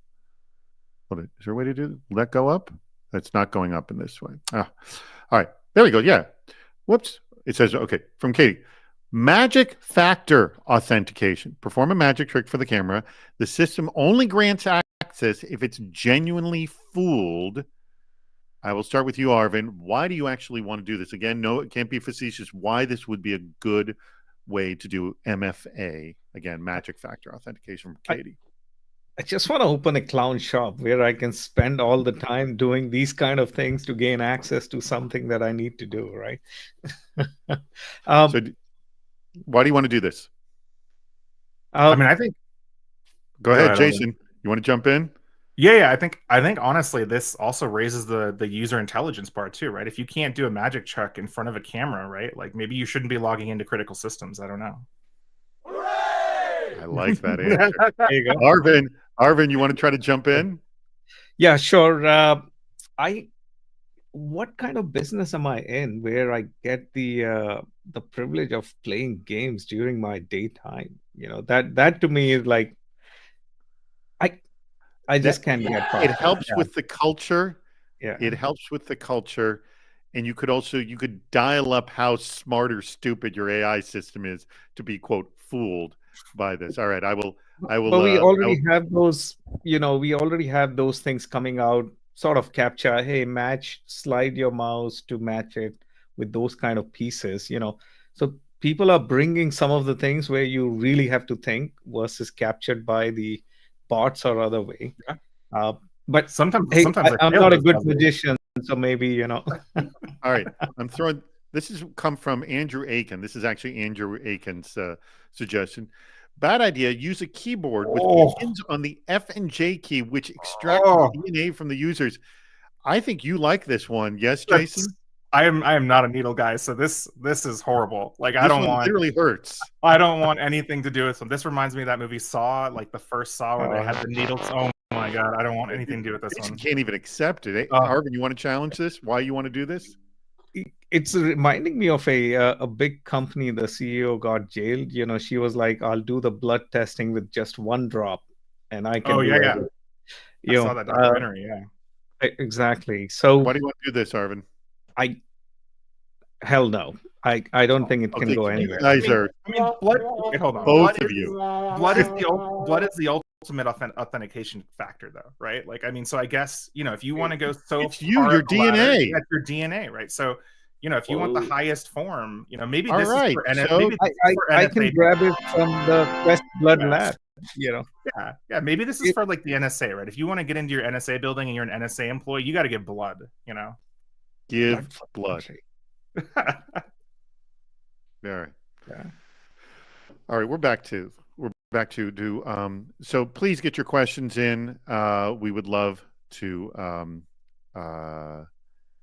Is there a way to do it? Will that go up? It's not going up in this way. Ah. All right. There we go. Yeah. Whoops. It says okay from Katie. Magic factor authentication. Perform a magic trick for the camera. The system only grants access if it's genuinely fooled. I will start with you, Arvin. Why do you actually want to do this? Again, no, it can't be facetious. Why this would be a good way to do MFA. Again, magic factor authentication from Katie. I just want to open a clown shop where I can spend all the time doing these kind of things to gain access to something that I need to do, right? So why do you want to do this? I mean, I think. Go ahead, Jason. You want to jump in? Yeah. I think honestly, this also raises the user intelligence part too, right? If you can't do a magic check in front of a camera, right? Like maybe you shouldn't be logging into critical systems. I don't know. I like that answer. There you go. Arvin, you want to try to jump in? Yeah, sure. What kind of business am I in where I get the privilege of playing games during my daytime? You know, that to me is like I just can't get past it helps with the culture. Yeah. It helps with the culture. And you could dial up how smart or stupid your AI system is to be, quote, fooled by this. All right, I will. But we already have those, we already have those things coming out, sort of capture, hey, slide your mouse to match it with those kind of pieces, So people are bringing some of the things where you really have to think versus captured by the bots or other way. Yeah. But sometimes I'm not a good magician, so maybe, All right, I'm throwing. This has come from Andrew Aiken. This is actually Andrew Aiken's suggestion. Bad idea. Use a keyboard with pins on the F and J key, which extract DNA from the users. I think you like this one. Yes, Jason? I am not a needle guy, so this is horrible. Like this literally hurts. I don't want anything to do with them. This reminds me of that movie Saw, like the first Saw where they had the needles. Oh my god, I don't want anything to do with this one. Can't even accept it. Arvin, you want to challenge this? Why you want to do this? It's reminding me of a big company. The CEO got jailed. She was like, "I'll do the blood testing with just one drop, and I can." Oh yeah. I saw that documentary. Exactly. So why do you want to do this, Arvin? Hell no. I don't think it can go anywhere. Guys are. I mean, blood. Wait, hold on. Both of you. Blood is the ultimate authentication factor, though, right? Like, I mean, so I guess if you want to go it's your DNA. That's your DNA, right? So, if you want the highest form, maybe all this right. is for NFA. So I can grab it from the Quest Blood Lab. Yeah. Maybe this is for like the NSA, right? If you want to get into your NSA building and you're an NSA employee, you got to give blood. Give blood. Yeah. All right, we're back to do so please get your questions in. We would love to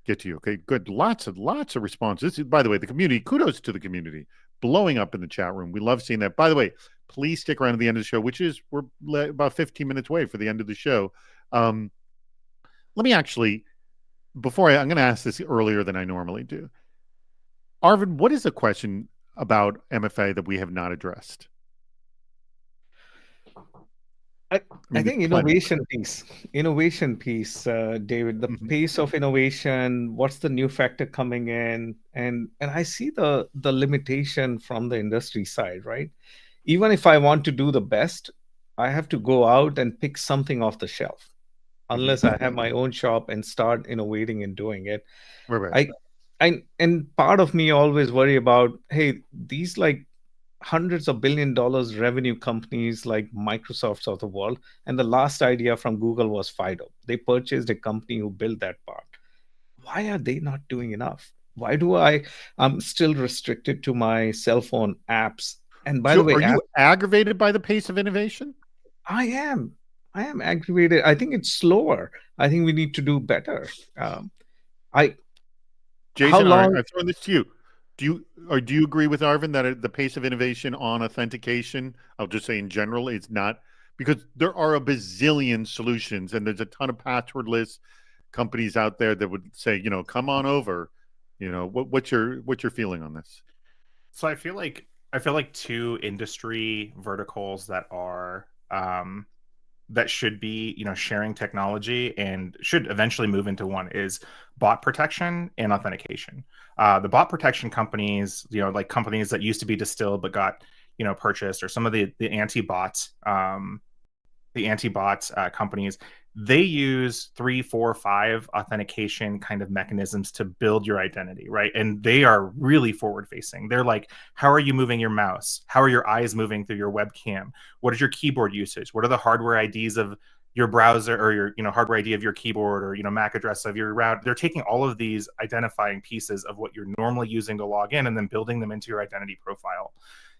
get to you. Okay, good. Lots of responses. By the way, the community, kudos to the community, blowing up in the chat room. We love seeing that. By the way, please stick around to the end of the show, which is we're about 15 minutes away for the end of the show. Let me actually, I'm going to ask this earlier than I normally do. Arvin, what is the question about MFA that we have not addressed? I think innovation piece, David, the pace of innovation, what's the new factor coming in? And I see the limitation from the industry side, right? Even if I want to do the best, I have to go out and pick something off the shelf, unless I have my own shop and start innovating and doing it. Right. And part of me always worry about, hey, these like hundreds of $1 billion revenue companies like Microsoft's of the world, and the last idea from Google was Fido. They purchased a company who built that part. Why are they not doing enough? Why I'm still restricted to my cell phone apps And by So the way, are you aggravated by the pace of innovation? I am. I am aggravated. I think it's slower. I think we need to do better. I How Jason, all right, long? I'm throwing this to you. Do you agree with Arvin that the pace of innovation on authentication, I'll just say in general, is not, because there are a bazillion solutions and there's a ton of passwordless companies out there that would say, come on over. What's your feeling on this? So I feel like two industry verticals that are that should be sharing technology and should eventually move into one is bot protection and authentication. The bot protection companies, like companies that used to be distilled but got purchased, or some of the anti-bot companies, they use 3, 4, 5 authentication kind of mechanisms to build your identity, right? And they are really forward facing. They're like, how are you moving your mouse? How are your eyes moving through your webcam? What is your keyboard usage? What are the hardware IDs of your browser, or your hardware ID of your keyboard, or MAC address of your route? They're taking all of these identifying pieces of what you're normally using to log in and then building them into your identity profile.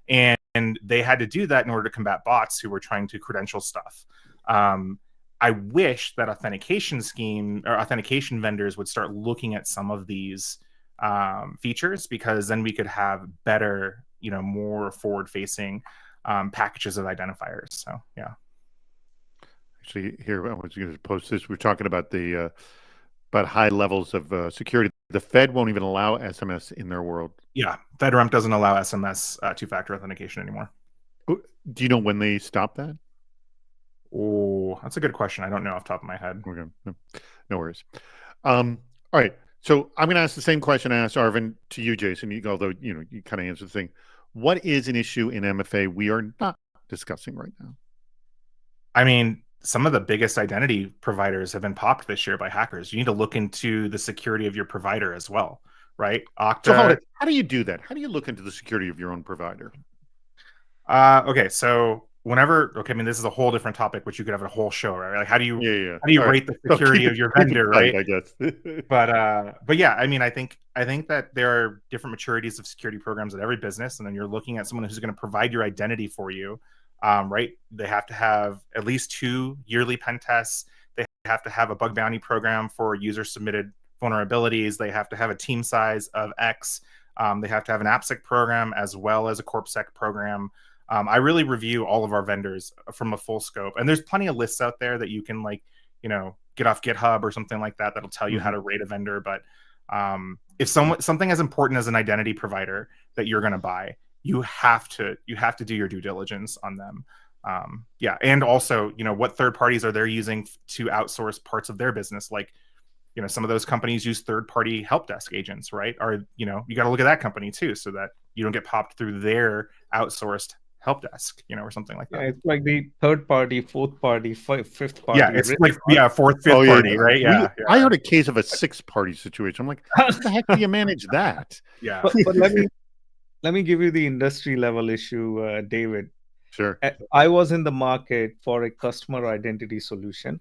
And they had to do that in order to combat bots who were trying to credential stuff. I wish that authentication vendors would start looking at some of these features, because then we could have better, more forward-facing packages of identifiers. So yeah. Actually, here I was going to post this. We're talking about about high levels of security. The Fed won't even allow SMS in their world. Yeah, FedRAMP doesn't allow SMS two-factor authentication anymore. Do you know when they stop that? Oh, that's a good question. I don't know off the top of my head. Okay, no worries. All right, so I'm going to ask the same question I asked Arvin to you, Jason. Although you kind of answered the thing. What is an issue in MFA we are not discussing right now? I mean, some of the biggest identity providers have been popped this year by hackers. You need to look into the security of your provider as well, right? Okta. So how do you do that? How do you look into the security of your own provider? Okay, so I mean, this is a whole different topic, which you could have a whole show, right? Like, how do you rate the security of your vendor, right? I guess. But yeah, I mean, I think that there are different maturities of security programs at every business, and then you're looking at someone who's going to provide your identity for you, right? They have to have at least 2 yearly pen tests. They have to have a bug bounty program for user submitted vulnerabilities. They have to have a team size of X. They have to have an AppSec program as well as a CorpSec program. I really review all of our vendors from a full scope, and there's plenty of lists out there that you can get off GitHub or something like that that'll tell you how to rate a vendor. But if something as important as an identity provider that you're going to buy, you have to do your due diligence on them. Yeah, and also what third parties are they using to outsource parts of their business, like some of those companies use third-party help desk agents, right? You got to look at that company too, so that you don't get popped through their outsourced help desk, or something like that. Yeah, it's like the third party, fourth party, fifth party. Yeah, it's like fourth, fifth party, right? Yeah, I heard a case of a 6-party situation. I'm like, how the heck do you manage that? Yeah, but let me give you the industry level issue, David. Sure. I was in the market for a customer identity solution,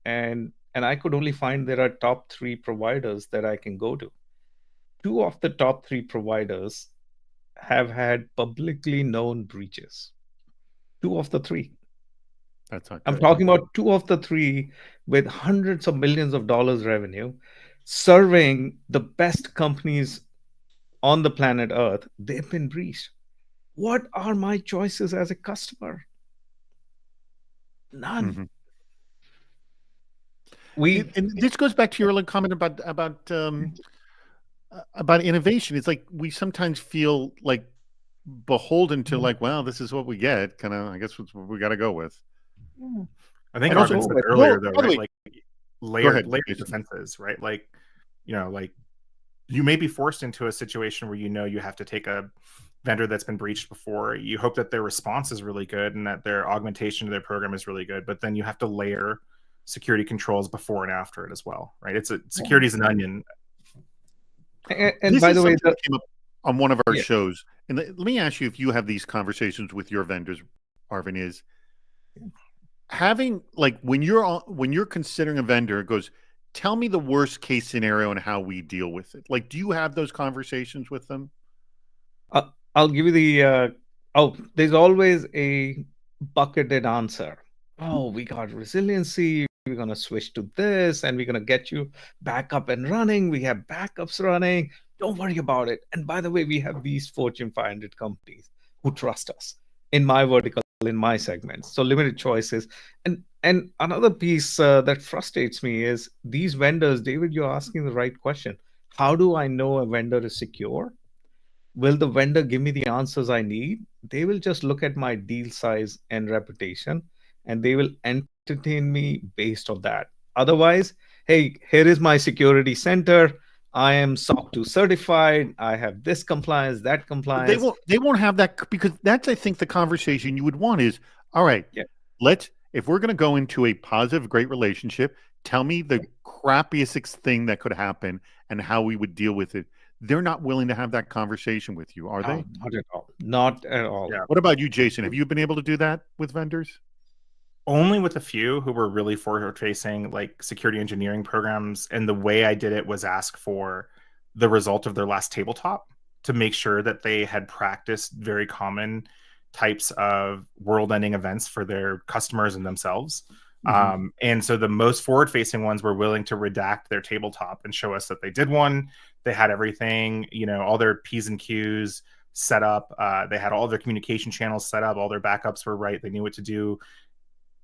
and I could only find there are top 3 providers that I can go to. 2 of the top 3 providers have had publicly known breaches. 2 of the 3. That's not I'm good. talking about 2 of the 3 with hundreds of millions of dollars revenue, serving the best companies on the planet Earth. They've been breached. What are my choices as a customer? None. And this goes back to your earlier comment about innovation. It's like we sometimes feel like beholden to well, this is what we get. Kind of, I guess that's what we got to go with. I think Arvin said earlier, though, right? Like layered defenses, right? Like you may be forced into a situation where you have to take a vendor that's been breached before. You hope that their response is really good and that their augmentation of their program is really good, but then you have to layer security controls before and after it as well, right? Security is an onion. And by the way, that came up on one of our shows. And let me ask you if you have these conversations with your vendors, Arvin, is having when you're considering a vendor, it goes, tell me the worst case scenario and how we deal with it. Do you have those conversations with them? I'll give you the Oh, there's always a bucketed answer. Oh, we got resiliency. We're going to switch to this and we're going to get you back up and running. We have backups running. Don't worry about it. And by the way, we have these Fortune 500 companies who trust us in my vertical, in my segments. So limited choices. And another piece that frustrates me is these vendors, David, you're asking the right question. How do I know a vendor is secure? Will the vendor give me the answers I need? They will just look at my deal size and reputation, and they will entertain me based on that. Otherwise, hey, here is my security center. I am SOC 2 certified. I have this compliance, that compliance. They won't have that, because that's, I think, the conversation you would want is, all right, Yeah. if we're going to go into a positive, great relationship, tell me the crappiest thing that could happen and how we would deal with it. They're not willing to have that conversation with you, are they? Not at all. Not at all. Yeah. What about you, Jason? Have you been able to do that with vendors? Only with a few who were really forward-facing, like security engineering programs. And the way I did it was ask for the result of their last tabletop to make sure that they had practiced very common types of world-ending events for their customers and themselves. And so the most forward-facing ones were willing to redact their tabletop and show us that they did one. They had everything, all their P's and Q's set up. They had all their communication channels set up. All their backups were right. They knew what to do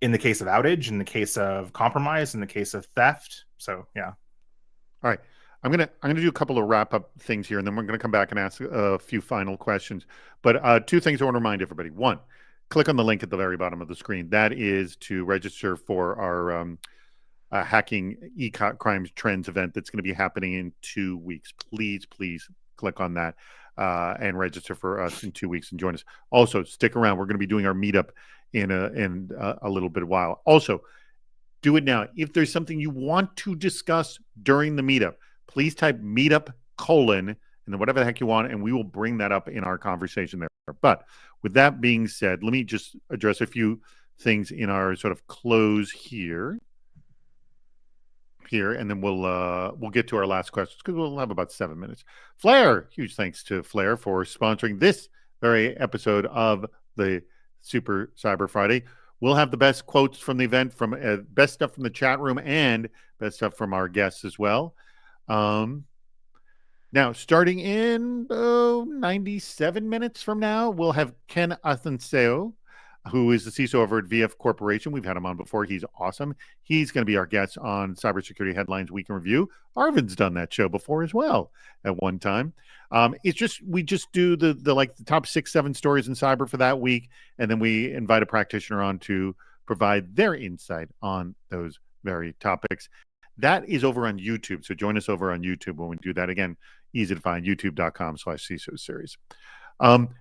in the case of outage, in the case of compromise, in the case of theft. So, yeah. All right. I'm gonna do a couple of wrap up things here, and then we're gonna come back and ask a few final questions. But two things I want to remind everybody. One, click on the link at the very bottom of the screen. That is to register for our hacking e-crimes trends event that's going to be happening in 2 weeks. Please click on that and register for us in 2 weeks and join us. Also, stick around. We're going to be doing our meetup in a little bit of while. Also, do it now. If there's something you want to discuss during the meetup, please type meetup : and then whatever the heck you want, and we will bring that up in our conversation there. But with that being said, let me just address a few things in our sort of close here, and then we'll get to our last questions because we'll have about 7 minutes. Flare, huge thanks to Flare for sponsoring this very episode of the Super Cyber Friday. We'll have the best quotes from the event, from best stuff from the chat room, and best stuff from our guests as well. Now, starting in 97 minutes from now, we'll have Ken Athenseo, who is the CISO over at VF Corporation. We've had him on before. He's awesome. He's going to be our guest on Cybersecurity Headlines Week in Review. Arvid's done that show before as well at one time. We just do the top 6-7 stories in cyber for that week, and then we invite a practitioner on to provide their insight on those very topics. That is over on YouTube. So join us over on YouTube when we do that. Again, easy to find, youtube.com/CISO series.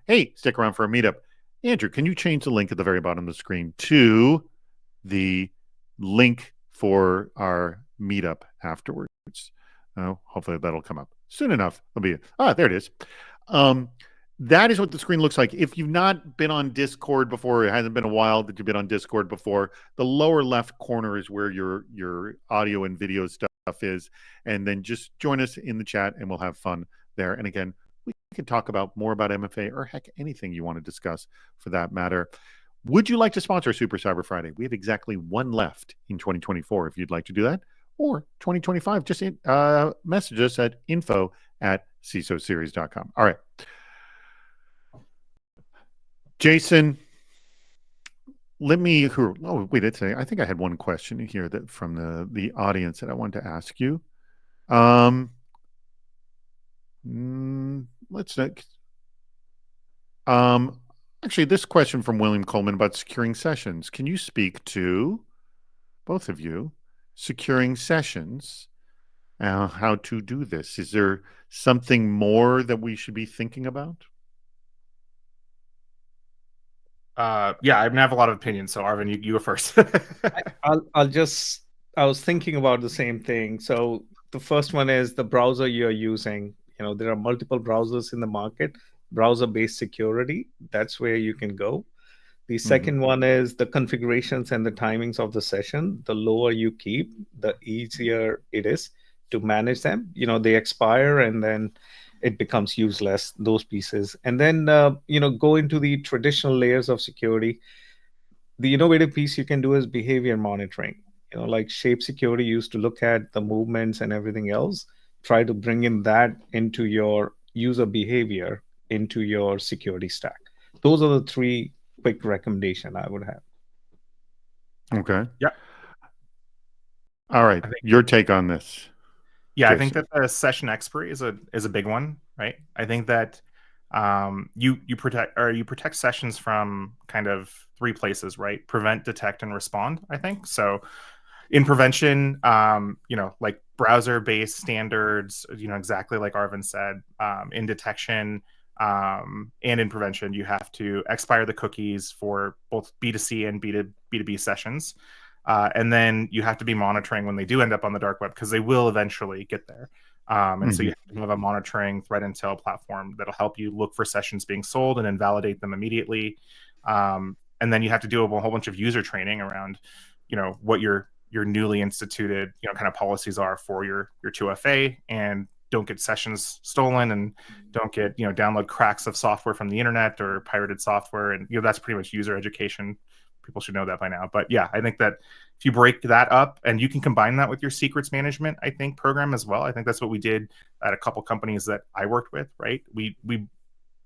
Hey, stick around for a meetup. Andrew, can you change the link at the very bottom of the screen to the link for our meetup afterwards? Hopefully that'll come up soon enough. There it is. That is what the screen looks like. If you've not been on Discord before, it hasn't been a while that you've been on Discord before, the lower left corner is where your audio and video stuff is. And then just join us in the chat and we'll have fun there. And again, we can talk about more about MFA or heck, anything you want to discuss for that matter. Would you like to sponsor Super Cyber Friday? We have exactly one left in 2024 if you'd like to do that. Or 2025, just message us at info@cisoseries.com. All right. Jason, I think I had one question here that from the audience that I wanted to ask you. Actually, this question from William Coleman about securing sessions. Can you speak to, both of you, securing sessions, how to do this? Is there something more that we should be thinking about? I have a lot of opinions. So Arvin, you go first. I was thinking about the same thing. So the first one is the browser you're using. There are multiple browsers in the market, browser-based security. That's where you can go. The second one is the configurations and the timings of the session. The lower you keep, the easier it is to manage them. They expire and then it becomes useless, those pieces. And then, go into the traditional layers of security. The innovative piece you can do is behavior monitoring. Like Shape Security used to look at the movements and everything else, try to bring in that into your user behavior, into your security stack. Those are the three quick recommendation I would have. Okay. Yeah. All right. Your take on this. Yeah, Jason. I think that the session expiry is a big one, right? I think that you protect sessions from kind of three places, right? Prevent, detect, and respond. I think so. In prevention, like browser-based standards, exactly like Arvind said. In detection and in prevention, you have to expire the cookies for both B2C and B2B sessions. And then you have to be monitoring when they do end up on the dark web, because they will eventually get there. And so you have to have a monitoring threat intel platform that'll help you look for sessions being sold and invalidate them immediately. And then you have to do a whole bunch of user training around, what your newly instituted, kind of policies are for your 2FA, and don't get sessions stolen, and don't get, download cracks of software from the internet or pirated software. And, that's pretty much user education. People should know that by now. But yeah, I think that if you break that up, and you can combine that with your secrets management, I think, program as well. I think that's what we did at a couple companies that I worked with, right? We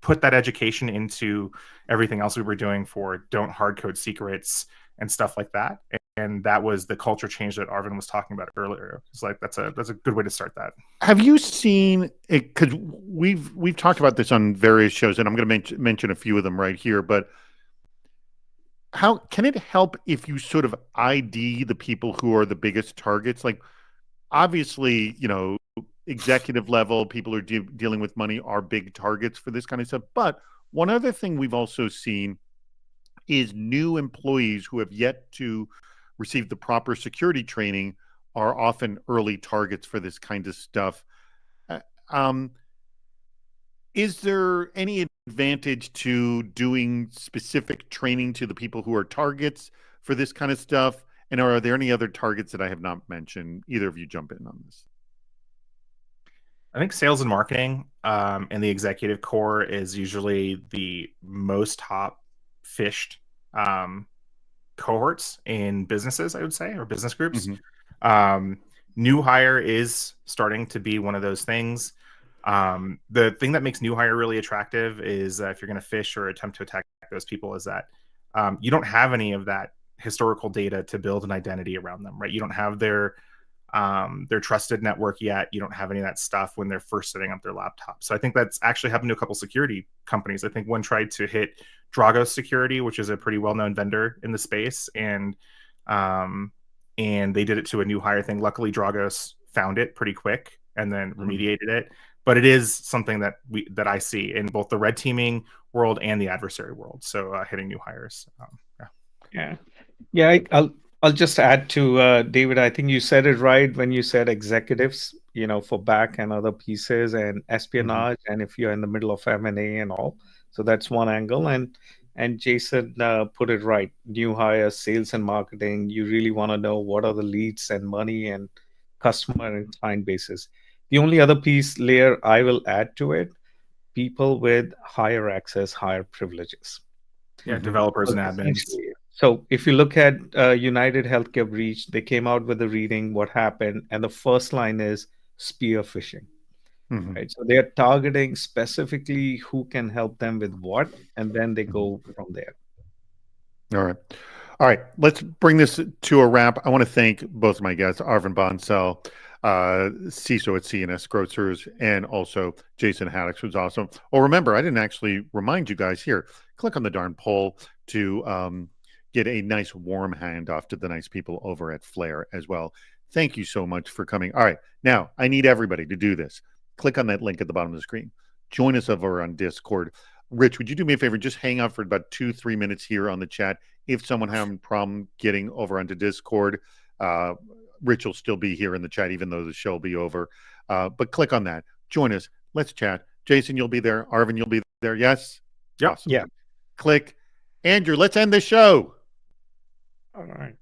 put that education into everything else we were doing for don't hard code secrets and stuff like that. And that was the culture change that Arvind was talking about earlier. It's like, that's a good way to start that. Have you seen it? Because we've talked about this on various shows, and I'm going to mention a few of them right here, but how can it help if you sort of ID the people who are the biggest targets? Like, obviously, executive level people who are dealing with money are big targets for this kind of stuff. But one other thing we've also seen is new employees who have yet to receive the proper security training are often early targets for this kind of stuff. Is there any advantage to doing specific training to the people who are targets for this kind of stuff? And are there any other targets that I have not mentioned? Either of you jump in on this. I think sales and marketing and the executive core is usually the most top fished cohorts in businesses, I would say, or business groups. New hire is starting to be one of those things. The thing that makes new hire really attractive is if you're going to fish or attempt to attack those people, is that you don't have any of that historical data to build an identity around them, right? You don't have their trusted network yet. You don't have any of that stuff when they're first setting up their laptop. So I think that's actually happened to a couple security companies. I think one tried to hit Dragos Security, which is a pretty well-known vendor in the space, and they did it to a new hire thing. Luckily, Dragos found it pretty quick and then remediated it. But it is something that I see in both the red teaming world and the adversary world. So hitting new hires. I'll just add to David. I think you said it right when you said executives, for back and other pieces and espionage, and if you're in the middle of M&A and all. So that's one angle. And Jason put it right. New hires, sales and marketing. You really want to know what are the leads and money and customer and client bases. The only other piece layer I will add to it: people with higher access, higher privileges. Yeah, developers and admins. So if you look at United Healthcare breach, they came out with a reading, what happened, and the first line is spear phishing. Right? So they're targeting specifically who can help them with what, and then they go from there. All right. Let's bring this to a wrap. I want to thank both of my guests, Arvind Bansal, CISO at CNS Grocers, and also Jason Haddix, who's awesome. Oh, remember, I didn't actually remind you guys here. Click on the darn poll to get a nice warm handoff to the nice people over at Flare as well. Thank you so much for coming. All right. Now, I need everybody to do this. Click on that link at the bottom of the screen. Join us over on Discord. Rich, would you do me a favor? Just hang out for about 2-3 minutes here on the chat. If someone having a problem getting over onto Discord, Rich will still be here in the chat, even though the show will be over. But click on that. Join us. Let's chat. Jason, you'll be there. Arvind, you'll be there. Yes? Yep. Awesome. Yeah. Click. Andrew, let's end the show. All right.